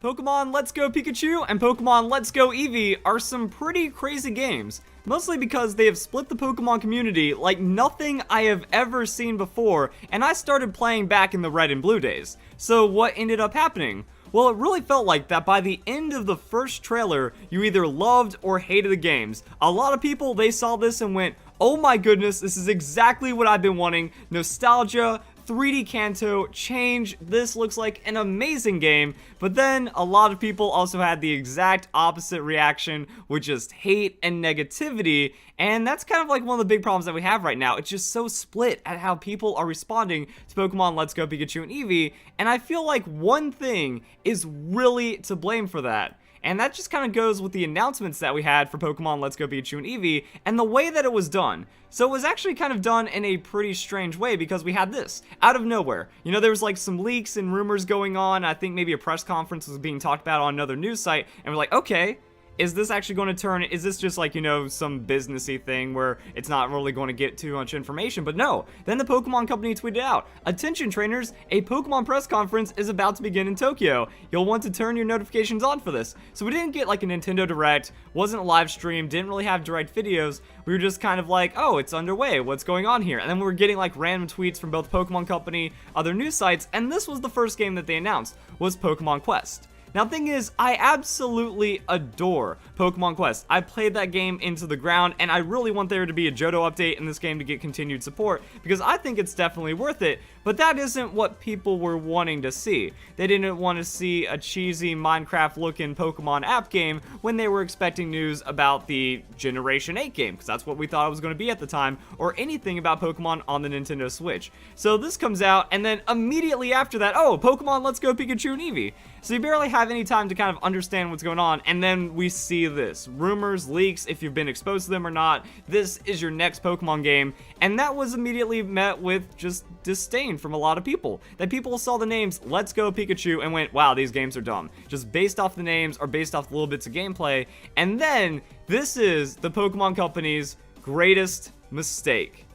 Pokemon Let's Go Pikachu and Pokemon Let's Go Eevee are some pretty crazy games, mostly because they have split the Pokemon community like nothing I have ever seen before, and I started playing back in the Red and Blue days. So what ended up happening? Well, it really felt like that by the end of the first trailer, you either loved or hated the games. A lot of people, they saw this and went, oh my goodness, this is exactly what I've been wanting. Nostalgia, 3D Kanto, change, this looks like an amazing game. But then a lot of people also had the exact opposite reaction with just hate and negativity, and that's kind of like one of the big problems that we have right now. It's just so split at how people are responding to Pokemon Let's Go Pikachu and Eevee, and I feel like one thing is really to blame for that. And that just kind of goes with the announcements that we had for Pokemon Let's Go Pikachu and Eevee, and the way that it was done. So it was actually kind of done in a pretty strange way, because we had this, out of nowhere. You know, there was like some leaks and rumors going on. I think maybe a press conference was being talked about on another news site, and we're like, okay, is this actually going to turn, is this just like, you know, some businessy thing where it's not really going to get too much information? But no, then the Pokemon company tweeted out, attention trainers, a Pokemon press conference is about to begin in Tokyo. You'll want to turn your notifications on for this. So we didn't get like a Nintendo Direct, wasn't a live stream, didn't really have direct videos. We were just kind of like, oh, it's underway, what's going on here? And then we were getting like random tweets from both Pokemon Company, other news sites, and this was the first game that they announced, was Pokemon Quest. Now, the thing is, I absolutely adore Pokemon Quest. I played that game into the ground, and I really want there to be a Johto update in this game to get continued support, because I think it's definitely worth it, but that isn't what people were wanting to see. They didn't want to see a cheesy Minecraft-looking Pokemon app game when they were expecting news about the Generation 8 game, because that's what we thought it was going to be at the time, or anything about Pokemon on the Nintendo Switch. So this comes out, and then immediately after that, oh, Pokemon Let's Go Pikachu and Eevee. So you barely have any time to kind of understand what's going on, and then we see this. Rumors, leaks, if you've been exposed to them or not, this is your next Pokemon game, and that was immediately met with just disdain from a lot of people. That people saw the names Let's Go Pikachu and went, wow, these games are dumb. Just based off the names or based off the little bits of gameplay, and then this is the Pokemon Company's greatest mistake.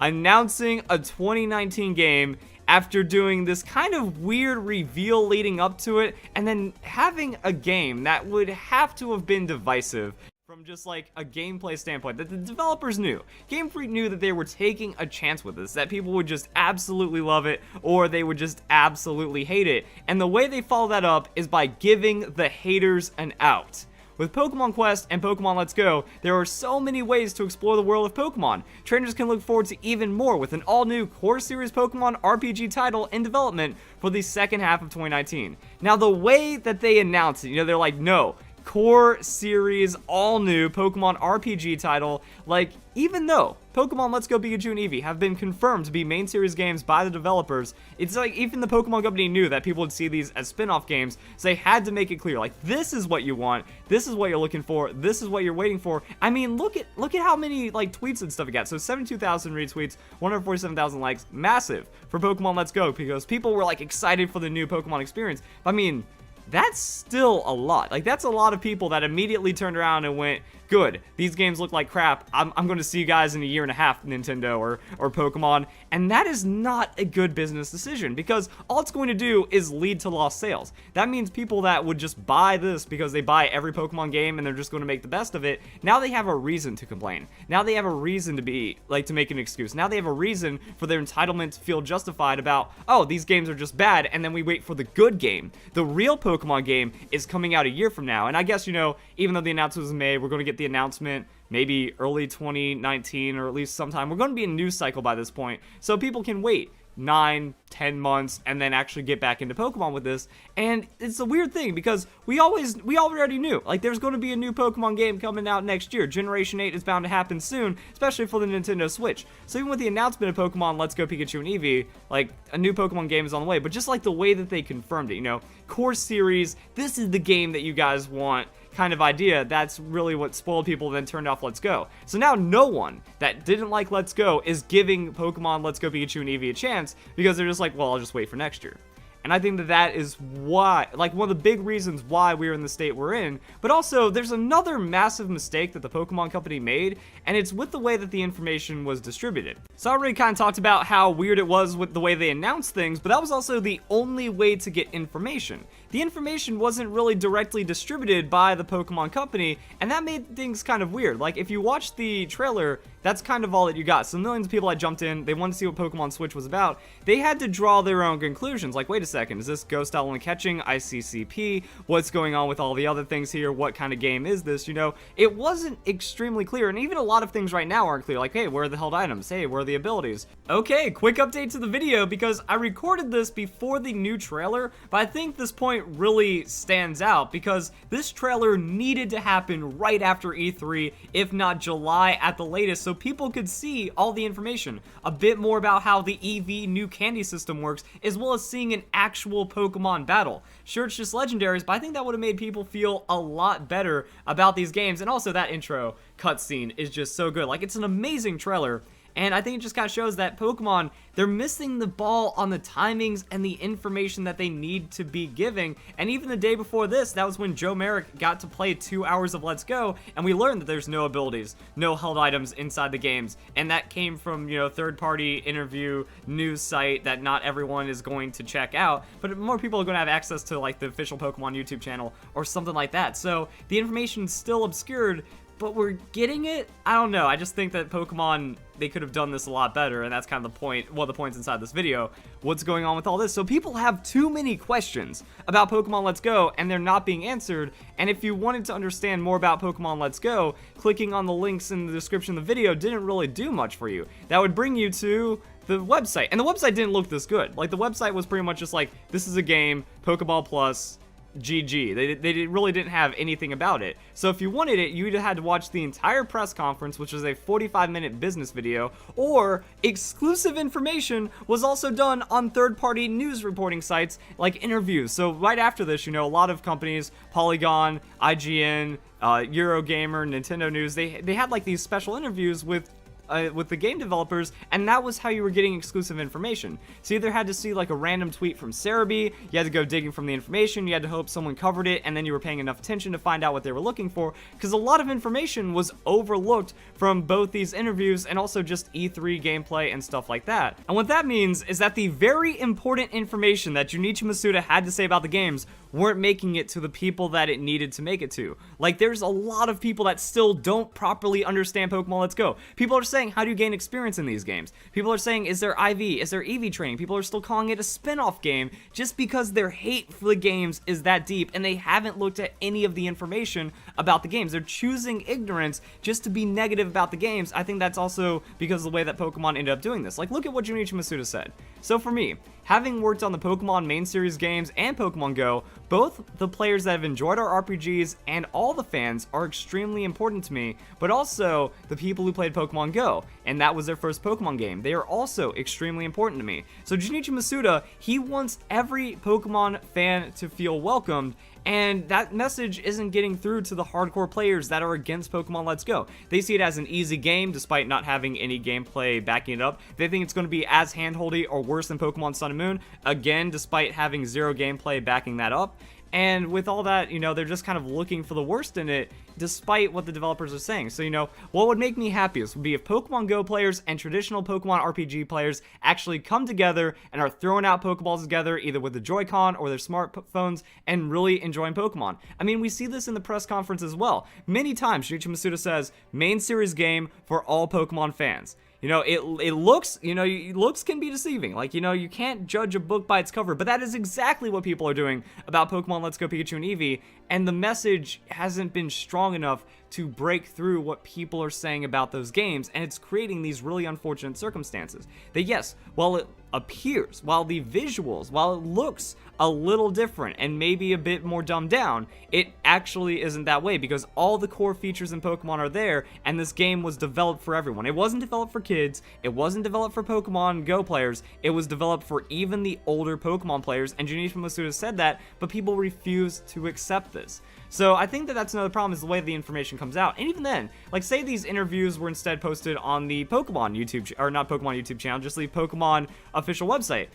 Announcing a 2019 game after doing this kind of weird reveal leading up to it, and then having a game that would have to have been divisive from just like a gameplay standpoint, that the developers knew. Game Freak knew that they were taking a chance with this, that people would just absolutely love it, or they would just absolutely hate it. And the way they follow that up is by giving the haters an out. With Pokemon Quest and Pokemon Let's Go, there are so many ways to explore the world of Pokemon. Trainers can look forward to even more with an all-new Core Series Pokemon RPG title in development for the second half of 2019. Now, the way that they announced it, you know, they're like, no, Core Series, all-new Pokemon RPG title, like, even though Pokemon Let's Go Pikachu and Eevee have been confirmed to be main series games by the developers, it's like even the Pokemon Company knew that people would see these as spin-off games, so they had to make it clear, like, this is what you want, this is what you're looking for, this is what you're waiting for. I mean, look at how many, like, tweets and stuff it got. So 72,000 retweets, 147,000 likes, massive for Pokemon Let's Go, because people were, like, excited for the new Pokemon experience. I mean, that's still a lot. Like, that's a lot of people that immediately turned around and went, good, these games look like crap, I'm going to see you guys in a year and a half, Nintendo or Pokemon. And that is not a good business decision, because all it's going to do is lead to lost sales. That means people that would just buy this because they buy every Pokemon game and they're just going to make the best of it, now they have a reason to complain. Now they have a reason to be, like, to make an excuse. Now they have a reason for their entitlement to feel justified about, oh, these games are just bad, and then we wait for the good game. The real Pokemon game is coming out a year from now, and I guess, you know, even though the announcement was made, we're going to get the announcement maybe early 2019, or at least sometime. We're going to be in a news cycle by this point, so people can wait 9-10 months and then actually get back into Pokemon with this. And it's a weird thing, because we already knew, like, there's going to be a new Pokemon game coming out next year. Generation 8 is bound to happen soon, especially for the Nintendo Switch. So even with the announcement of Pokemon Let's Go Pikachu and Eevee, like, a new Pokemon game is on the way. But just like the way that they confirmed it, you know, Core Series, this is the game that you guys want kind of idea, that's really what spoiled people and then turned off Let's Go. So now no one that didn't like Let's Go is giving Pokemon Let's Go Pikachu and Eevee a chance, because they're just like, well, I'll just wait for next year. And I think that that is why, like, one of the big reasons why we're in the state we're in. But also, there's another massive mistake that the Pokemon Company made, and it's with the way that the information was distributed. So I already kind of talked about how weird it was with the way they announced things, but that was also the only way to get information. The information wasn't really directly distributed by the Pokemon Company, and that made things kind of weird. Like, if you watch the trailer, that's kind of all that you got. So millions of people had jumped in, they wanted to see what Pokemon Switch was about. They had to draw their own conclusions, like, wait a second, is this Ghost Style only catching, ICCP, what's going on with all the other things here, what kind of game is this, you know? It wasn't extremely clear, and even a lot of things right now aren't clear, like, hey, where are the held items, hey, where are the abilities? Okay, quick update to the video, because I recorded this before the new trailer, but I think this point really stands out, because this trailer needed to happen right after E3, if not July at the latest, so people could see all the information, a bit more about how the EV new candy system works, as well as seeing an actual Pokemon battle. Sure, it's just legendaries, but I think that would have made people feel a lot better about these games, and also that intro cutscene is just so good. Like, it's an amazing trailer, and I think it just kind of shows that Pokemon, they're missing the ball on the timings and the information that they need to be giving. And even the day before this, that was when Joe Merrick got to play 2 hours of Let's Go, and we learned that there's no abilities, no held items inside the games. And that came from, you know, third-party interview news site that not everyone is going to check out, but more people are going to have access to, like, the official Pokemon YouTube channel or something like that. So the information's still obscured, but we're getting it? I don't know. I just think that Pokemon, they could have done this a lot better, and that's kind of the point, well, the points inside this video. What's going on with all this? So people have too many questions about Pokemon Let's Go, and they're not being answered, and if you wanted to understand more about Pokemon Let's Go, clicking on the links in the description of the video didn't really do much for you. That would bring you to the website, and the website didn't look this good. Like, the website was pretty much just like, this is a game, Pokeball Plus, GG. They really didn't have anything about it. So if you wanted it, you either had to watch the entire press conference, which was a 45-minute business video, or exclusive information was also done on third-party news reporting sites like interviews. So right after this, you know, a lot of companies, Polygon, IGN, Eurogamer, Nintendo News, they had like these special interviews with the game developers, and that was how you were getting exclusive information. So you either had to see like a random tweet from Cerebi, you had to go digging from the information, you had to hope someone covered it, and then you were paying enough attention to find out what they were looking for, because a lot of information was overlooked from both these interviews and also just E3 gameplay and stuff like that. And what that means is that the very important information that Junichi Masuda had to say about the games weren't making it to the people that it needed to make it to. Like, there's a lot of people that still don't properly understand Pokemon Let's Go. People are saying, how do you gain experience in these games? People are saying, is there IV? Is there EV training? People are still calling it a spin-off game just because their hate for the games is that deep, and they haven't looked at any of the information about the games. They're choosing ignorance just to be negative about the games. I think that's also because of the way that Pokemon ended up doing this. Like, look at what Junichi Masuda said. So for me, having worked on the Pokemon main series games and Pokemon Go, both the players that have enjoyed our RPGs and all the fans are extremely important to me, but also the people who played Pokemon Go, and that was their first Pokemon game. They are also extremely important to me. So Junichi Masuda, he wants every Pokemon fan to feel welcomed, and that message isn't getting through to the hardcore players that are against Pokemon Let's Go. They see it as an easy game despite not having any gameplay backing it up. They think it's going to be as handholdy or worse than Pokemon Sun and Moon, again, despite having zero gameplay backing that up. And with all that, you know, they're just kind of looking for the worst in it, despite what the developers are saying. So, you know, what would make me happiest would be if Pokemon Go players and traditional Pokemon RPG players actually come together and are throwing out Pokeballs together, either with the Joy-Con or their smartphones, and really enjoying Pokemon. I mean, we see this in the press conference as well. Many times, Junichi Masuda says, main series game for all Pokemon fans. You know, it looks, you know, looks can be deceiving. Like, you know, you can't judge a book by its cover, but that is exactly what people are doing about Pokemon Let's Go Pikachu and Eevee, and the message hasn't been strong enough to break through what people are saying about those games, and it's creating these really unfortunate circumstances. That yes, while it appears, while the visuals, while it looks a little different and maybe a bit more dumbed down, it actually isn't that way, because all the core features in Pokemon are there, and this game was developed for everyone. It wasn't developed for kids, it wasn't developed for Pokemon Go players, it was developed for even the older Pokemon players, and Junichi Masuda said that, but people refuse to accept this. So I think that that's another problem, is the way the information comes out. And even then, like, say these interviews were instead posted on the Pokemon YouTube, or not Pokemon YouTube channel, just the Pokemon official website.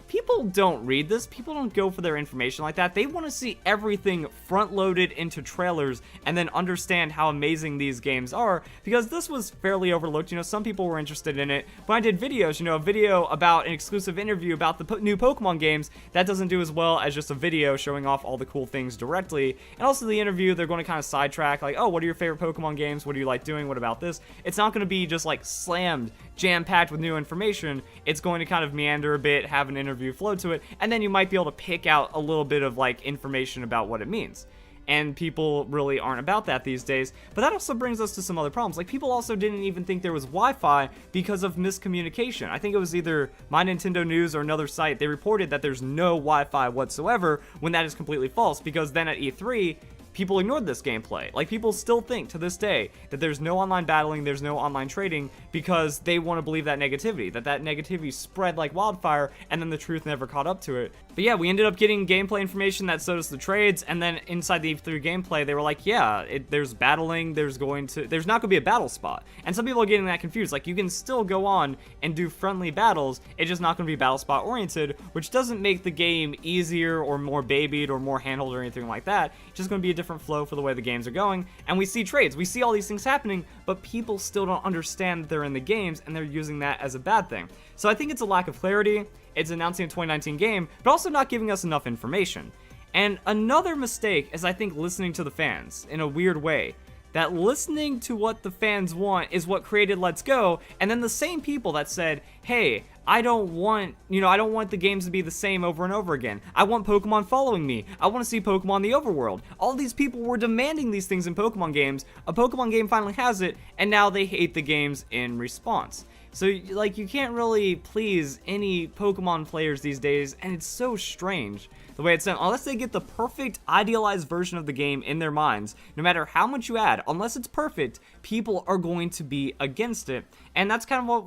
people don't read this. People don't go for their information like that. They want to see everything front-loaded into trailers and then understand how amazing these games are, because this was fairly overlooked. You know, some people were interested in it. When I did videos, you know, a video about an exclusive interview about the new Pokemon games, that doesn't do as well as just a video showing off all the cool things directly. And also the interview, they're going to kind of sidetrack, like, oh, what are your favorite Pokemon games? What do you like doing? What about this? It's not going to be just like slammed, jam-packed with new information. It's going to kind of meander a bit, have an interview flow to it, and then you might be able to pick out a little bit of like information about what it means. And people really aren't about that these days. But that also brings us to some other problems. Like, people also didn't even think there was Wi-Fi because of miscommunication. I think it was either My Nintendo News or another site. They reported that there's no Wi-Fi whatsoever, when that is completely false, because then at E3, people ignored this gameplay. Like, people still think to this day that there's no online battling, there's no online trading, because they want to believe that negativity spread like wildfire, and then the truth never caught up to it. But yeah, we ended up getting gameplay information that showed us the trades, and then inside the E3 gameplay, they were like, yeah, there's battling, there's not going to be a battle spot. And some people are getting that confused. Like, you can still go on and do friendly battles, it's just not going to be battle spot oriented, which doesn't make the game easier or more babied or more handled or anything like that. It's just going to be a different flow for the way the games are going. And we see trades, we see all these things happening, but people still don't understand that they're in the games, and they're using that as a bad thing. So I think it's a lack of clarity. It's announcing a 2019 game, but also not giving us enough information. And another mistake is, I think, listening to the fans in a weird way. That listening to what the fans want is what created Let's Go, and then the same people that said, hey, I don't want the games to be the same over and over again. I want Pokemon following me. I want to see Pokemon in the overworld. All these people were demanding these things in Pokemon games. A Pokemon game finally has it, and now they hate the games in response. So, like, you can't really please any Pokemon players these days, and it's so strange the way it's done. Unless they get the perfect, idealized version of the game in their minds, no matter how much you add, unless it's perfect, people are going to be against it. And that's kind of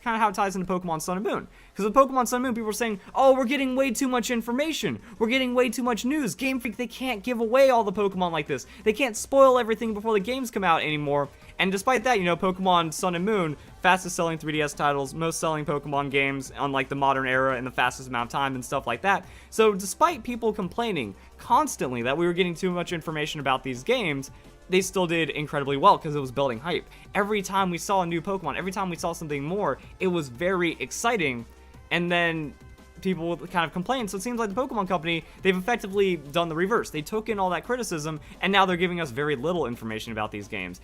how it ties into Pokemon Sun and Moon. Because with Pokemon Sun and Moon, people are saying, oh, we're getting way too much information. We're getting way too much news. Game Freak, they can't give away all the Pokemon like this. They can't spoil everything before the games come out anymore. And despite that, you know, Pokemon Sun and Moon, fastest selling 3DS titles, most selling Pokemon games on like the modern era in the fastest amount of time and stuff like that. So despite people complaining constantly that we were getting too much information about these games, they still did incredibly well because it was building hype. Every time we saw a new Pokemon, every time we saw something more, it was very exciting. And then people would kind of complain. So it seems like the Pokemon Company, they've effectively done the reverse. They took in all that criticism, and now they're giving us very little information about these games.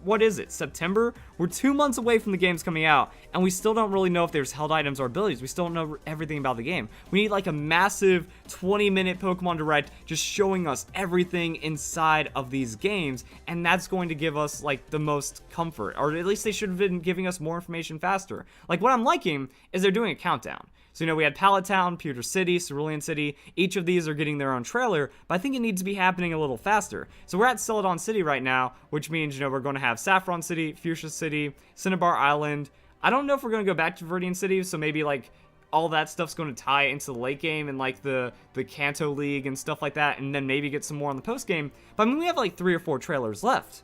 What is it? September? We're 2 months away from the games coming out, and we still don't really know if there's held items or abilities. We still don't know everything about the game. We need like a massive 20-minute Pokemon Direct just showing us everything inside of these games, and that's going to give us like the most comfort, or at least they should have been giving us more information faster. Like, what I'm liking is they're doing a countdown. So, we had Pallet Town, Pewter City, Cerulean City. Each of these are getting their own trailer, but I think it needs to be happening a little faster. So we're at Celadon City right now, which means, we're going to have Saffron City, Fuchsia City, Cinnabar Island. I don't know if we're going to go back to Viridian City, so maybe, like, all that stuff's going to tie into the late game and, like, the Kanto League and stuff like that, and then maybe get some more on the post game. But, we have, like, 3 or 4 trailers left.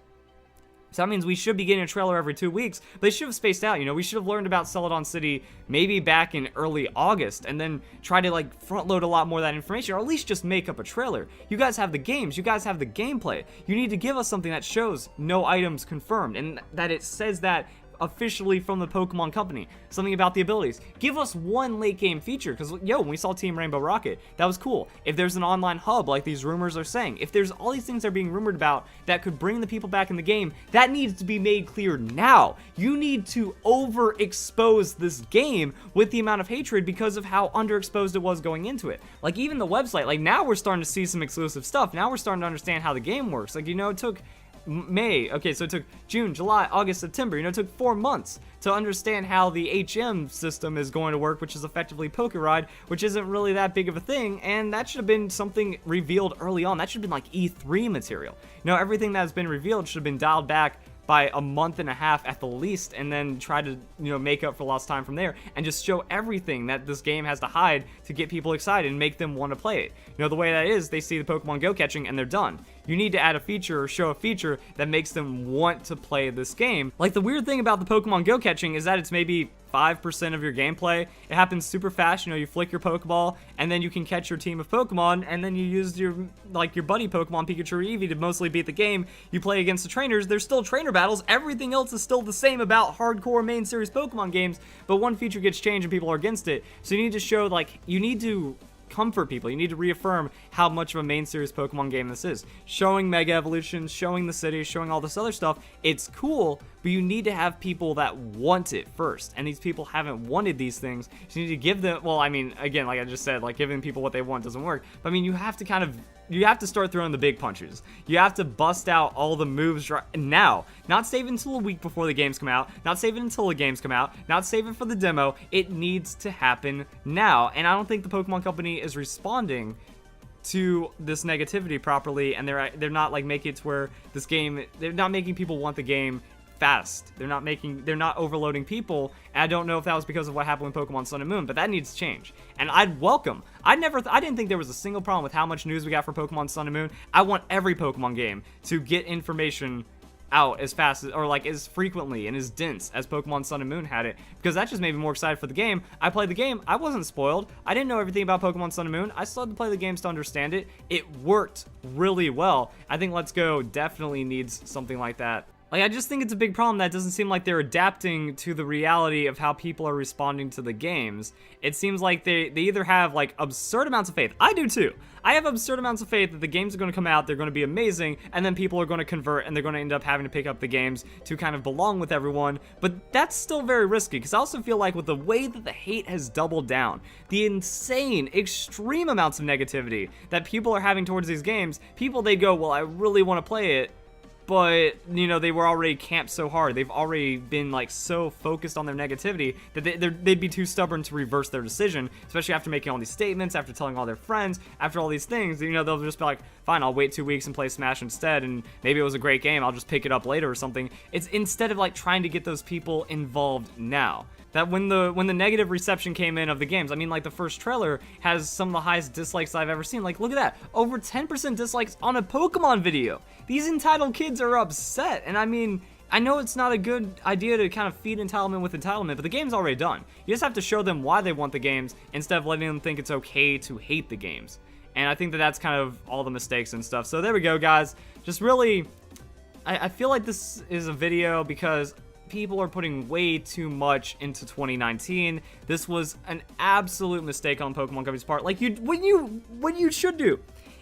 So that means we should be getting a trailer every 2 weeks, but they should have spaced out. We should have learned about Celadon City maybe back in early August, and then try to like front load a lot more of that information, or at least just make up a trailer. You guys have the games, you guys have the gameplay. You need to give us something that shows no items confirmed, and that it says that officially from the Pokemon Company. Something about the abilities. Give us one late game feature, because when we saw Team Rainbow Rocket, that was cool. If there's an online hub like these rumors are saying, if there's all these things that are being rumored about that could bring the people back in the game, that needs to be made clear now. You need to overexpose this game with the amount of hatred because of how underexposed it was going into it. Like, even the website, like, now we're starting to see some exclusive stuff. Now we're starting to understand how the game works. Like, it took May, okay, so it took June, July, August, September, it took 4 months to understand how the HM system is going to work, which is effectively Pokeride, which isn't really that big of a thing, and that should have been something revealed early on. That should have been like E3 material. Everything that has been revealed should have been dialed back by a month and a half at the least, and then try to, make up for lost time from there, and just show everything that this game has to hide to get people excited and make them want to play it. The way that is, they see the Pokemon Go catching and they're done. You need to add a feature or show a feature that makes them want to play this game. Like, the weird thing about the Pokemon Go catching is that it's maybe 5% of your gameplay. It happens super fast. You know, you flick your Pokeball, and then you can catch your team of Pokemon, and then you use your buddy Pokemon, Pikachu or Eevee, to mostly beat the game. You play against the trainers. There's still trainer battles. Everything else is still the same about hardcore main series Pokemon games, but one feature gets changed and people are against it. So you need to show, like, you need to comfort people. You need to reaffirm how much of a main series Pokemon game this is. Showing Mega Evolutions, showing the cities, showing all this other stuff, it's cool, but you need to have people that want it first. And these people haven't wanted these things. So you need to give them, well, I mean, again, like I just said, like giving people what they want doesn't work. But I mean, you have to start throwing the big punches. You have to bust out all the moves right now. Not save it until a week before the games come out. Not save it until the games come out. Not save it for the demo. It needs to happen now. And I don't think the Pokemon Company is responding to this negativity properly. And they're not like making it to where this game, they're not making people want the game fast. They're not overloading people. And I don't know if that was because of what happened with Pokemon Sun and Moon, but that needs to change. And I didn't think there was a single problem with how much news we got for Pokemon Sun and Moon. I want every Pokemon game to get information out as fast as, or like as frequently and as dense as Pokemon Sun and Moon had it, because that just made me more excited for the game. I played the game, I wasn't spoiled, I didn't know everything about Pokemon Sun and Moon, I still had to play the games to understand it. It worked really well. I think Let's Go definitely needs something like that. Like, I just think it's a big problem that it doesn't seem like they're adapting to the reality of how people are responding to the games. It seems like they either have, like, absurd amounts of faith. I do, too. I have absurd amounts of faith that the games are going to come out, they're going to be amazing, and then people are going to convert, and they're going to end up having to pick up the games to kind of belong with everyone. But that's still very risky, because I also feel like with the way that the hate has doubled down, the insane, extreme amounts of negativity that people are having towards these games, they go, well, I really want to play it, but, you know, they were already camped so hard. They've already been, like, so focused on their negativity that they'd be too stubborn to reverse their decision, especially after making all these statements, after telling all their friends, after all these things. You know, they'll just be like, fine, I'll wait 2 weeks and play Smash instead, and maybe it was a great game, I'll just pick it up later or something. It's instead of, like, trying to get those people involved now. That when the negative reception came in of the games, I mean, like, the first trailer has some of the highest dislikes I've ever seen. Like, look at that. Over 10% dislikes on a Pokemon video. These entitled kids are upset. And I mean, I know it's not a good idea to kind of feed entitlement with entitlement, but the game's already done. You just have to show them why they want the games instead of letting them think it's okay to hate the games. And I think that that's kind of all the mistakes and stuff. So there we go, guys. Just really, I feel like this is a video because people are putting way too much into 2019. This was an absolute mistake on Pokemon Company's part. Like, what you should do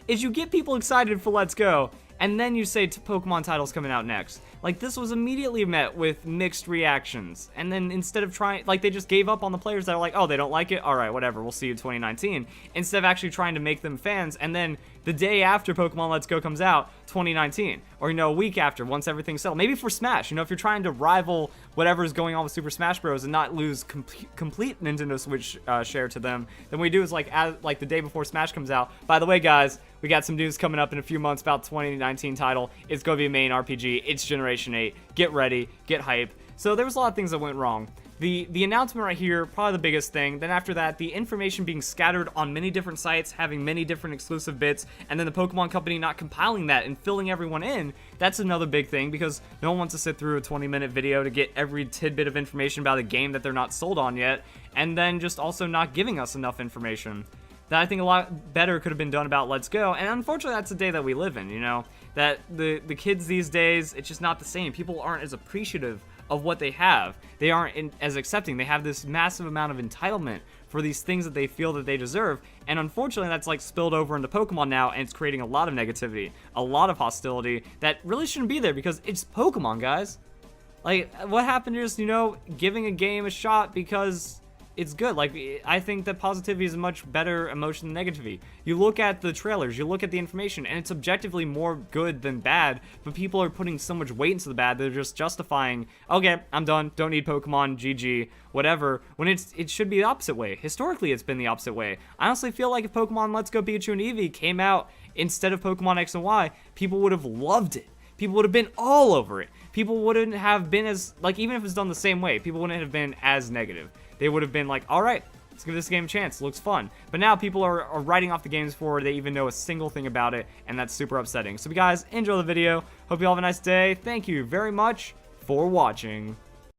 is you get people excited for Let's Go, and then you say Pokemon titles coming out next. Like, this was immediately met with mixed reactions, and then instead of trying, like, they just gave up on the players that are like, oh, they don't like it, alright, whatever, we'll see you 2019, instead of actually trying to make them fans. And then the day after Pokemon Let's Go comes out, 2019, or, you know, a week after, once everything's settled, maybe for Smash, you know, if you're trying to rival whatever's going on with Super Smash Bros. And not lose complete Nintendo Switch share to them, then what we do is, like, the day before Smash comes out, by the way, guys, we got some news coming up in a few months about 2019 title. It's going to be a main RPG. It's Generation 8. Get ready. Get hype. So there was a lot of things that went wrong. The announcement right here, probably the biggest thing. Then after that, the information being scattered on many different sites, having many different exclusive bits, and then the Pokemon Company not compiling that and filling everyone in. That's another big thing, because no one wants to sit through a 20-minute video to get every tidbit of information about a game that they're not sold on yet, and then just also not giving us enough information that I think a lot better could have been done about Let's Go. And unfortunately, that's the day that we live in, you know? That the kids these days, it's just not the same. People aren't as appreciative of what they have. They aren't as accepting. They have this massive amount of entitlement for these things that they feel that they deserve. And unfortunately, that's like spilled over into Pokemon now, and it's creating a lot of negativity, a lot of hostility that really shouldn't be there, because it's Pokemon, guys. Like, what happened is, you know, giving a game a shot because it's good. Like, I think that positivity is a much better emotion than negativity. You look at the trailers, you look at the information, and it's objectively more good than bad, but people are putting so much weight into the bad, they're just justifying, okay, I'm done, don't need Pokemon, GG, whatever, when it should be the opposite way. Historically, it's been the opposite way. I honestly feel like if Pokemon Let's Go Pikachu and Eevee came out instead of Pokemon X and Y, people would have loved it. People would have been all over it. People wouldn't have been as, like, even if it's done the same way, people wouldn't have been as negative. They would have been like, alright, let's give this game a chance, looks fun. But now people are writing off the games before they even know a single thing about it, and that's super upsetting. So guys, enjoy the video. Hope you all have a nice day. Thank you very much for watching.